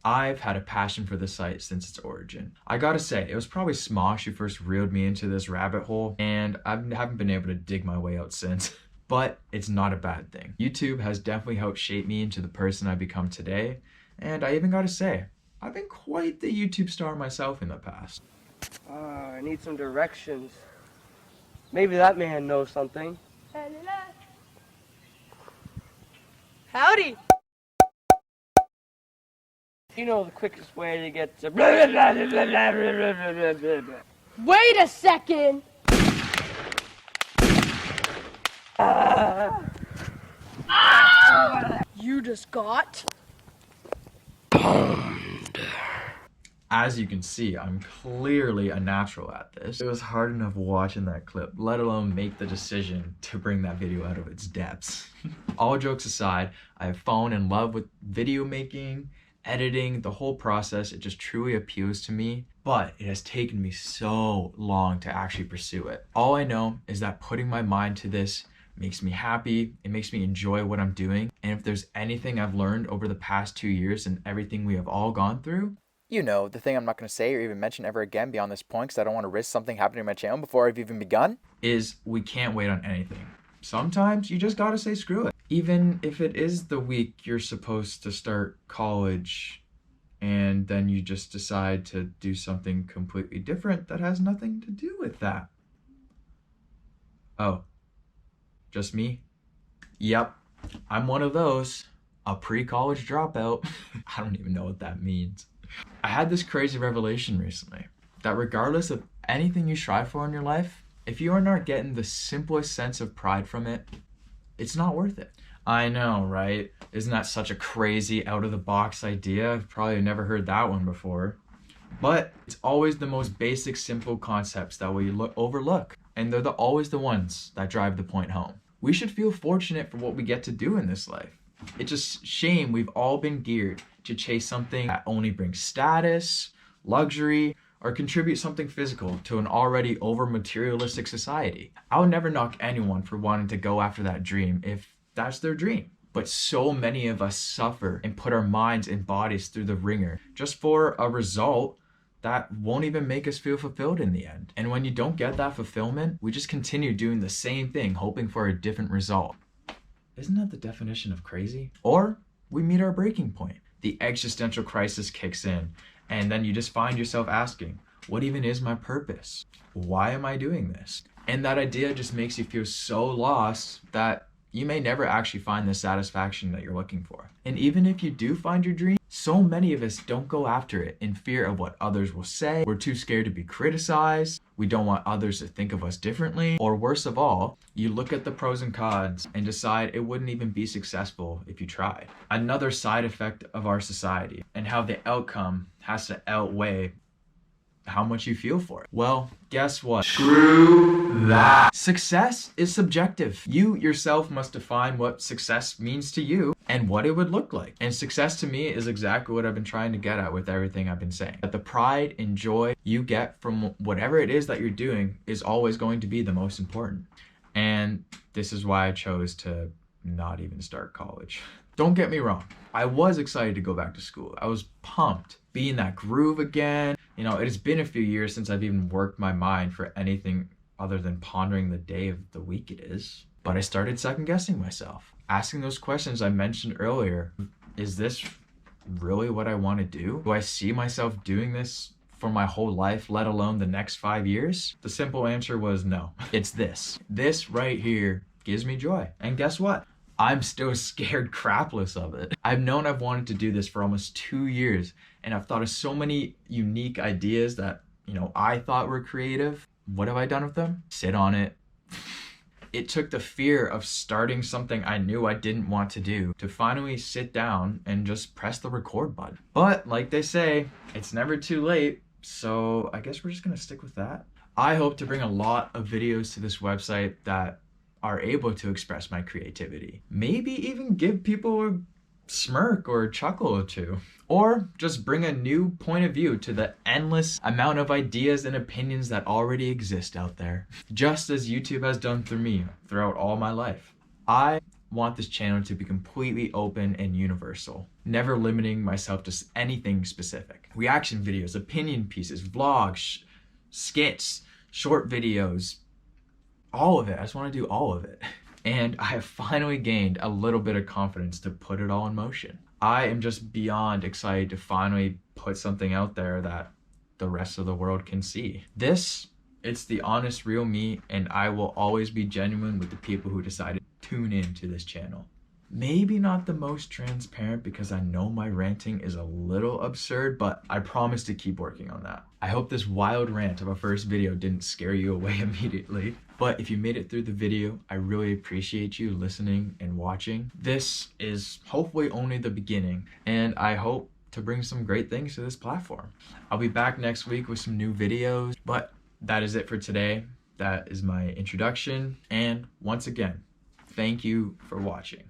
I've had a passion for the site since its origin. I gotta say, it was probably Smosh who first reeled me into this rabbit hole, and I haven't been able to dig my way out since. But it's not a bad thing. YouTube has definitely helped shape me into the person I've become today, and I even gotta say, I've been quite the YouTube star myself in the past. I need some directions. Maybe that man knows something. Howdy! You know the quickest way to get to... Wait a second! You just got... As you can see, I'm clearly a natural at this. It was hard enough watching that clip, let alone make the decision to bring that video out of its depths. All jokes aside, I have fallen in love with video making, editing, the whole process. It just truly appeals to me, but it has taken me so long to actually pursue it. All I know is that putting my mind to this makes me happy, it makes me enjoy what I'm doing, and if there's anything I've learned over the past 2 years and everything we have all gone through, you know, the thing I'm not going to say or even mention ever again beyond this point because I don't want to risk something happening to my channel before I've even begun, is we can't wait on anything. Sometimes you just gotta say screw it. Even if it is the week you're supposed to start college and then you just decide to do something completely different that has nothing to do with that. Oh, just me? Yep, I'm one of those. A pre-college dropout. I don't even know what that means. I had this crazy revelation recently that regardless of anything you strive for in your life, if you are not getting the simplest sense of pride from it, it's not worth it. I know, right? Isn't that such a crazy out-of-the-box idea? I've probably never heard that one before. But it's always the most basic, simple concepts that we overlook, and they're always the ones that drive the point home. We should feel fortunate for what we get to do in this life. It's a shame we've all been geared to chase something that only brings status, luxury, or contribute something physical to an already over-materialistic society. I would never knock anyone for wanting to go after that dream if that's their dream. But so many of us suffer and put our minds and bodies through the ringer just for a result that won't even make us feel fulfilled in the end. And when you don't get that fulfillment, we just continue doing the same thing, hoping for a different result. Isn't that the definition of crazy? Or we meet our breaking point. The existential crisis kicks in, and then you just find yourself asking, what even is my purpose? Why am I doing this? And that idea just makes you feel so lost that you may never actually find the satisfaction that you're looking for. And even if you do find your dream, so many of us don't go after it in fear of what others will say. We're too scared to be criticized. We don't want others to think of us differently. Or worse of all, you look at the pros and cons and decide it wouldn't even be successful if you tried. Another side effect of our society and how the outcome has to outweigh how much you feel for it. Well, guess what? Screw that. Success is subjective. You yourself must define what success means to you and what it would look like. And success to me is exactly what I've been trying to get at with everything I've been saying. That the pride and joy you get from whatever it is that you're doing is always going to be the most important. And this is why I chose to not even start college. Don't get me wrong, I was excited to go back to school. I was pumped, be in that groove again. You know, it has been a few years since I've even worked my mind for anything other than pondering the day of the week it is. But I started second guessing myself, asking those questions I mentioned earlier. Is this really what I want to do? Do I see myself doing this for my whole life, let alone the next 5 years? The simple answer was no. It's this. This right here gives me joy. And guess what? I'm still scared crapless of it. I've known I've wanted to do this for almost 2 years, and I've thought of so many unique ideas that, you know, I thought were creative. What have I done with them? Sit on it. It took the fear of starting something I knew I didn't want to do to finally sit down and just press the record button. But like they say, it's never too late, so I guess we're just gonna stick with that. I hope to bring a lot of videos to this website that are able to express my creativity. Maybe even give people a smirk or a chuckle or two. Or just bring a new point of view to the endless amount of ideas and opinions that already exist out there. Just as YouTube has done for me throughout all my life. I want this channel to be completely open and universal, never limiting myself to anything specific. Reaction videos, opinion pieces, vlogs, skits, short videos, all of it. I just want to do all of it. And I have finally gained a little bit of confidence to put it all in motion. I am just beyond excited to finally put something out there that the rest of the world can see. It's the honest, real me, and I will always be genuine with the people who decided to tune in to this channel. Maybe not the most transparent because I know my ranting is a little absurd, but I promise to keep working on that. I hope this wild rant of a first video didn't scare you away immediately. But if you made it through the video, I really appreciate you listening and watching. This is hopefully only the beginning, and I hope to bring some great things to this platform. I'll be back next week with some new videos, but that is it for today. That is my introduction, and once again, thank you for watching.